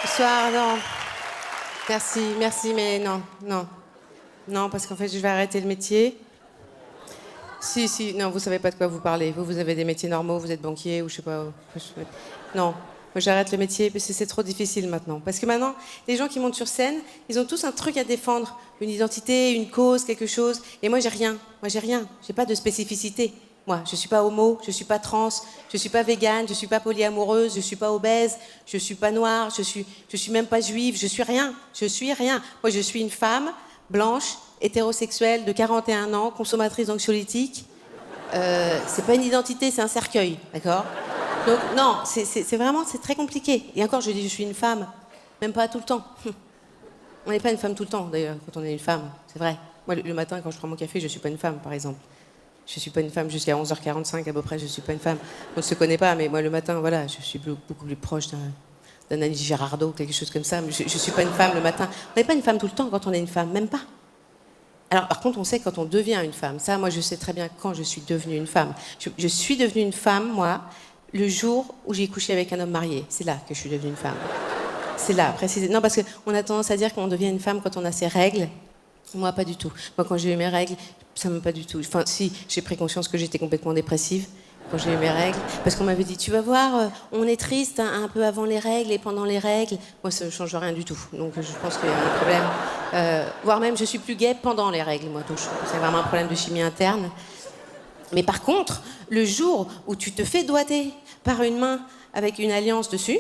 Bonsoir, non. Merci, mais non. Non, parce qu'en fait, je vais arrêter le métier. Si, non, vous savez pas de quoi vous parlez. Vous avez des métiers normaux, vous êtes banquier ou je sais pas. Non, moi j'arrête le métier parce que c'est trop difficile maintenant. Parce que maintenant, les gens qui montent sur scène, ils ont tous un truc à défendre, une identité, une cause, quelque chose. Et moi j'ai rien. J'ai pas de spécificité. Moi, je suis pas homo, je suis pas trans, je suis pas végane, je suis pas polyamoureuse, je suis pas obèse, je suis pas noire, je suis même pas juive, je suis rien. Moi, je suis une femme blanche, hétérosexuelle, de 41 ans, consommatrice d'anxiolytiques. C'est pas une identité, c'est un cercueil, d'accord? Donc non, c'est vraiment, c'est très compliqué. Et encore, je dis, je suis une femme, même pas tout le temps. On n'est pas une femme tout le temps, d'ailleurs, quand on est une femme, c'est vrai. Moi, le matin, quand je prends mon café, je suis pas une femme, par exemple. Je suis pas une femme jusqu'à 11h45 à peu près, je suis pas une femme. On ne se connaît pas, mais moi, le matin, voilà, je suis beaucoup plus proche d'un Annie Girardot, quelque chose comme ça. Mais je suis pas une femme le matin. On n'est pas une femme tout le temps quand on est une femme, même pas. Alors, par contre, on sait quand on devient une femme. Ça, moi, je sais très bien quand je suis devenue une femme. Je suis devenue une femme, moi, le jour où j'ai couché avec un homme marié. C'est là que je suis devenue une femme. C'est là, précisément. Non, parce qu'on a tendance à dire qu'on devient une femme quand on a ses règles. Moi, pas du tout. Moi, quand j'ai eu mes règles, ça m'a pas du tout. Enfin, si, j'ai pris conscience que j'étais complètement dépressive quand j'ai eu mes règles. Parce qu'on m'avait dit, tu vas voir, on est triste hein, un peu avant les règles et pendant les règles. Moi, ça ne change rien du tout. Donc, je pense qu'il y a un problème. Voire même, je suis plus gaie pendant les règles, moi. Donc, je trouve que c'est vraiment un problème de chimie interne. Mais par contre, le jour où tu te fais doigter par une main avec une alliance dessus,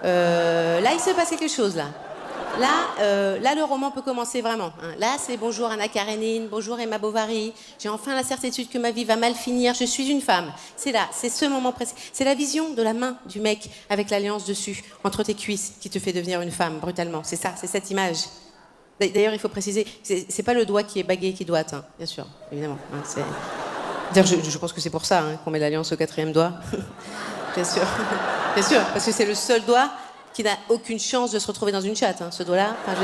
là, il se passe quelque chose, là. Là, le roman peut commencer vraiment. Hein. Là, c'est bonjour Anna Karenine, bonjour Emma Bovary. J'ai enfin la certitude que ma vie va mal finir. Je suis une femme. C'est là, c'est ce moment précis. C'est la vision de la main du mec avec l'alliance dessus, entre tes cuisses, qui te fait devenir une femme brutalement. C'est ça, c'est cette image. D'ailleurs, il faut préciser, c'est pas le doigt qui est bagué qui doite, hein, bien sûr, évidemment. Hein, d'ailleurs, je pense que c'est pour ça hein, qu'on met l'alliance au 4e doigt. Bien sûr, bien sûr, parce que c'est le seul doigt qui n'a aucune chance de se retrouver dans une chatte, hein, ce doigt-là. Enfin,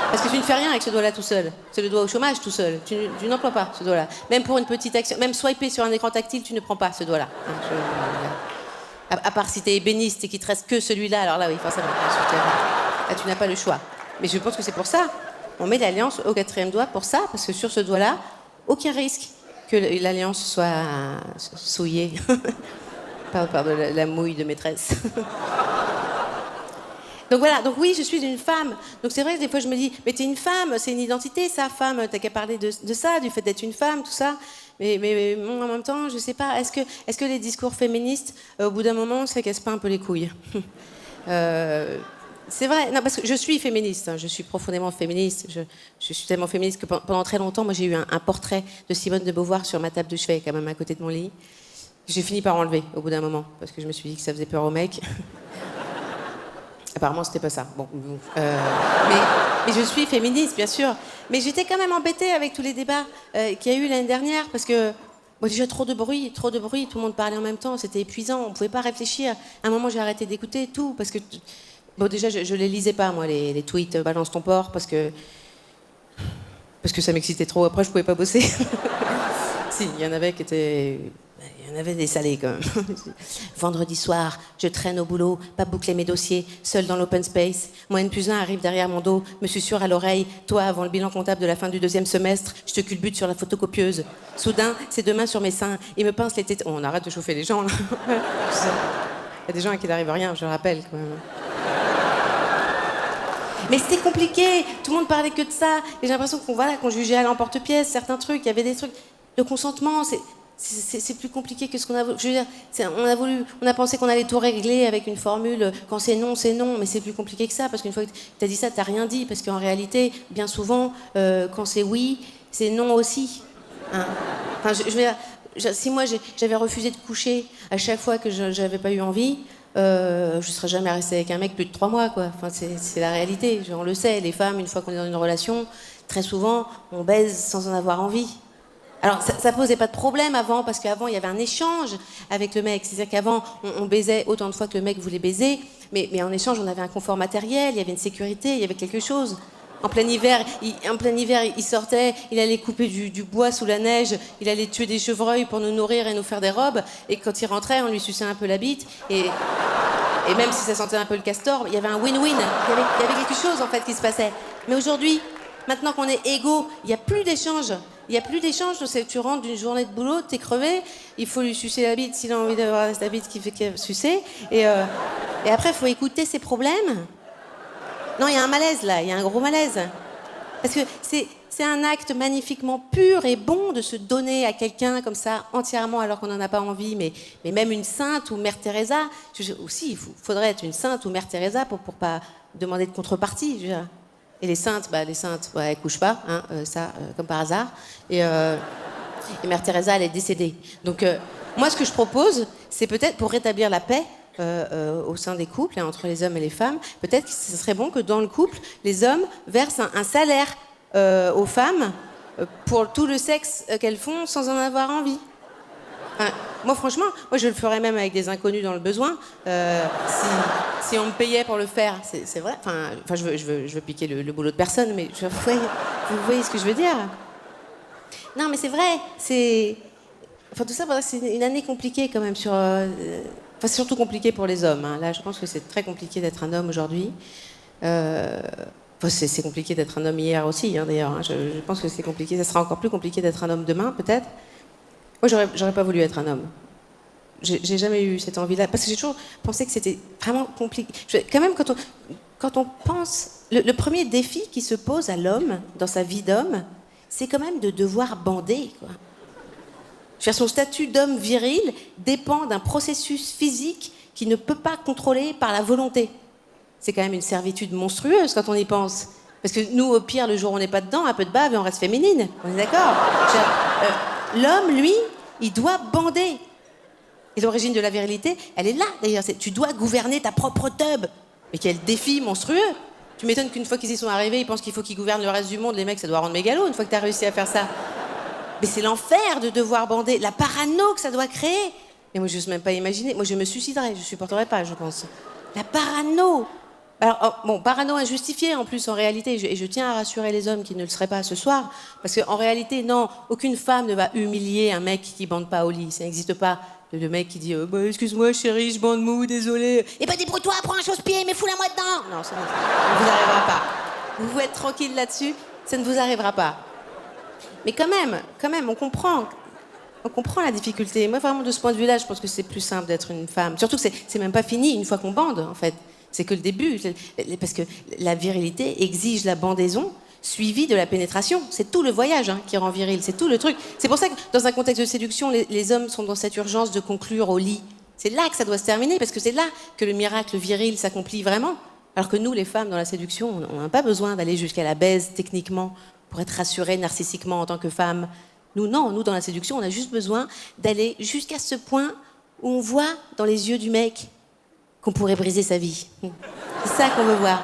parce que tu ne fais rien avec ce doigt-là tout seul. C'est le doigt au chômage tout seul. Tu n'emploies pas ce doigt-là. Même pour une petite action, même swiper sur un écran tactile, tu ne prends pas ce doigt-là. Hein, à part si t'es ébéniste et qu'il te reste que celui-là, alors là, oui, forcément. Là, tu n'as pas le choix. Mais je pense que c'est pour ça. On met l'alliance au 4e doigt pour ça, parce que sur ce doigt-là, aucun risque que l'alliance soit souillée par de la mouille de maîtresse. Donc voilà, donc oui, je suis une femme. Donc c'est vrai que des fois je me dis, mais t'es une femme, c'est une identité, ça, femme, t'as qu'à parler de ça, du fait d'être une femme, tout ça. Mais bon, en même temps, je sais pas, est-ce que les discours féministes, au bout d'un moment, ça casse pas un peu les couilles? C'est vrai, non, parce que je suis féministe, hein, je suis profondément féministe. Je suis tellement féministe que pendant très longtemps, moi j'ai eu un portrait de Simone de Beauvoir sur ma table de chevet, quand même à côté de mon lit. J'ai fini par enlever au bout d'un moment, parce que je me suis dit que ça faisait peur aux mecs. Apparemment, c'était pas ça. Bon, mais je suis féministe, bien sûr. Mais j'étais quand même embêtée avec tous les débats qu'il y a eu l'année dernière, parce que bon, déjà trop de bruit, tout le monde parlait en même temps, c'était épuisant, on pouvait pas réfléchir. À un moment, j'ai arrêté d'écouter tout, parce que bon, déjà, je les lisais pas, moi, les tweets balance ton porc, parce que ça m'excitait trop. Après, je pouvais pas bosser. Si, il y en avait qui étaient. Il y en avait des salés quand même. Vendredi soir, je traîne au boulot, pas boucler mes dossiers, seul dans l'open space. Moi, N+1 arrive derrière mon dos, me susurre à l'oreille. Toi, avant le bilan comptable de la fin du 2e semestre, je te culbute sur la photocopieuse. Soudain, ses 2 mains sur mes seins, il me pince les têtes. Oh, on arrête de chauffer les gens là. Il y a des gens à qui n'arrive rien, je le rappelle quand même. Mais c'était compliqué, tout le monde parlait que de ça. Et j'ai l'impression qu'on jugeait à l'emporte-pièce certains trucs. Il y avait des trucs. Le consentement, c'est plus compliqué que ce qu'on a voulu. Je veux dire, on a pensé qu'on allait tout régler avec une formule. Quand c'est non, mais c'est plus compliqué que ça, parce qu'une fois que t'as dit ça, t'as rien dit, parce qu'en réalité, bien souvent, quand c'est oui, c'est non aussi. Hein. Enfin, je veux dire, si moi j'avais refusé de coucher à chaque fois que j'avais pas eu envie, je serais jamais restée avec un mec plus de 3 mois, quoi. Enfin, c'est la réalité. On le sait, les femmes, une fois qu'on est dans une relation, très souvent, on baise sans en avoir envie. Alors, ça posait pas de problème avant, parce qu'avant, il y avait un échange avec le mec. C'est-à-dire qu'avant, on baisait autant de fois que le mec voulait baiser, mais en échange, on avait un confort matériel, il y avait une sécurité, il y avait quelque chose. En plein hiver, il sortait, il allait couper du bois sous la neige, il allait tuer des chevreuils pour nous nourrir et nous faire des robes, et quand il rentrait, on lui suçait un peu la bite, et Et même si ça sentait un peu le castor, il y avait un win-win. Il y avait quelque chose, en fait, qui se passait. Mais aujourd'hui, maintenant qu'on est égaux, il n'y a plus d'échange. Il n'y a plus d'échange. Tu rentres d'une journée de boulot, t'es crevé, il faut lui sucer la bite s'il a envie d'avoir la bite qui fait qu'elle sucer. Et après, il faut écouter ses problèmes. Non, il y a un malaise, là. Il y a un gros malaise. Parce que c'est un acte magnifiquement pur et bon de se donner à quelqu'un comme ça, entièrement, alors qu'on n'en a pas envie. Mais même une sainte ou Mère Teresa, aussi, il faudrait être une sainte ou Mère Teresa pour pas demander de contrepartie. Je veux dire. Et les saintes, ouais, elles couchent pas, hein, comme par hasard. Et Mère Teresa, elle est décédée. Donc, moi, ce que je propose, c'est peut-être pour rétablir la paix au sein des couples, entre les hommes et les femmes, peut-être que ce serait bon que dans le couple, les hommes versent un salaire aux femmes pour tout le sexe qu'elles font sans en avoir envie. Enfin, moi, franchement, je le ferais même avec des inconnus dans le besoin, si on me payait pour le faire. C'est vrai. Enfin, je veux piquer le boulot de personne, mais vous voyez ce que je veux dire. Non, mais c'est vrai. Tout ça, c'est une année compliquée quand même c'est surtout compliqué pour les hommes. Hein. Là, je pense que c'est très compliqué d'être un homme aujourd'hui. C'est compliqué d'être un homme hier aussi, hein, d'ailleurs. Hein. Je pense que c'est compliqué. Ça sera encore plus compliqué d'être un homme demain, peut-être. Moi, j'aurais pas voulu être un homme. J'ai jamais eu cette envie-là. Parce que j'ai toujours pensé que c'était vraiment compliqué. Quand même, quand on pense... Le premier défi qui se pose à l'homme, dans sa vie d'homme, c'est quand même de devoir bander, quoi. Son statut d'homme viril dépend d'un processus physique qu'il ne peut pas contrôler par la volonté. C'est quand même une servitude monstrueuse quand on y pense. Parce que nous, au pire, le jour où on n'est pas dedans, un peu de bave et on reste féminine. On est d'accord? L'homme, lui, il doit bander. Et l'origine de la virilité, elle est là, d'ailleurs. Tu dois gouverner ta propre teub. Mais quel défi monstrueux! Tu m'étonnes qu'une fois qu'ils y sont arrivés, ils pensent qu'il faut qu'ils gouvernent le reste du monde. Les mecs, ça doit rendre mégalo une fois que t'as réussi à faire ça. Mais c'est l'enfer de devoir bander, la parano que ça doit créer. Mais moi, je n'ose même pas imaginer. Moi, je me suiciderais, je ne supporterais pas, je pense. La parano. Alors, parano injustifiée en plus, en réalité. Et je tiens à rassurer les hommes qui ne le seraient pas ce soir. Parce qu'en réalité, non, aucune femme ne va humilier un mec qui bande pas au lit. Ça n'existe pas. Le mec qui dit excuse-moi, chérie, je bande mou, désolé. Eh ben, débrouille-toi, prends un chausse-pied, mais fous-la moi dedans. Non, ça ne vous arrivera pas. Vous pouvez être tranquille là-dessus, ça ne vous arrivera pas. Mais quand même, on comprend la difficulté. Moi, vraiment, de ce point de vue-là, je pense que c'est plus simple d'être une femme. Surtout que c'est même pas fini une fois qu'on bande, en fait. C'est que le début. Parce que la virilité exige la bandaison suivie de la pénétration. C'est tout le voyage qui rend viril. C'est tout le truc. C'est pour ça que, dans un contexte de séduction, les hommes sont dans cette urgence de conclure au lit. C'est là que ça doit se terminer, parce que c'est là que le miracle viril s'accomplit vraiment. Alors que nous, les femmes, dans la séduction, on n'a pas besoin d'aller jusqu'à la baise, techniquement, pour être rassurée narcissiquement en tant que femme. Nous, dans la séduction, on a juste besoin d'aller jusqu'à ce point où on voit dans les yeux du mec qu'on pourrait briser sa vie. C'est ça qu'on veut voir.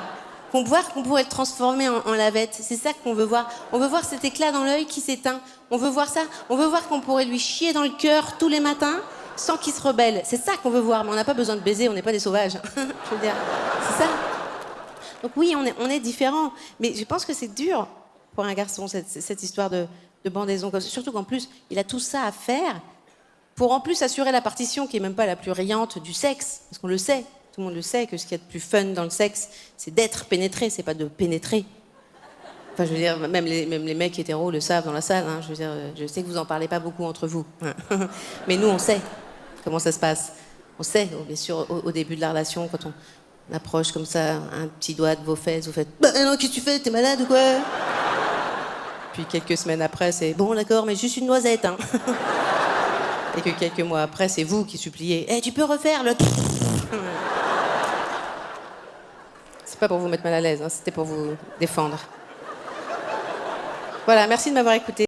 Qu'on pourrait le transformer en lavette. C'est ça qu'on veut voir. On veut voir cet éclat dans l'œil qui s'éteint. On veut voir ça. On veut voir qu'on pourrait lui chier dans le cœur tous les matins sans qu'il se rebelle. C'est ça qu'on veut voir. Mais on n'a pas besoin de baiser, on n'est pas des sauvages. Je veux dire, c'est ça. Donc oui, on est différents. Mais je pense que c'est dur pour un garçon, cette histoire de bandaison. Surtout qu'en plus, il a tout ça à faire pour en plus assurer la partition qui est même pas la plus riante du sexe. Parce qu'on le sait, tout le monde le sait, que ce qu'il y a de plus fun dans le sexe, c'est d'être pénétré, c'est pas de pénétrer. Enfin, je veux dire, même les mecs hétéros le savent dans la salle. Je veux dire, je sais que vous en parlez pas beaucoup entre vous. Mais nous, on sait comment ça se passe. On sait, bien sûr, au début de la relation, quand on approche comme ça, un petit doigt de vos fesses, vous faites « Bah non, qu'est-ce que tu fais? T'es malade ou quoi ?» Puis quelques semaines après, c'est « Bon, d'accord, mais juste une noisette, hein. » Et que quelques mois après, c'est vous qui suppliez « Eh, tu peux refaire le... » C'est pas pour vous mettre mal à l'aise, c'était pour vous défendre. Voilà, merci de m'avoir écouté.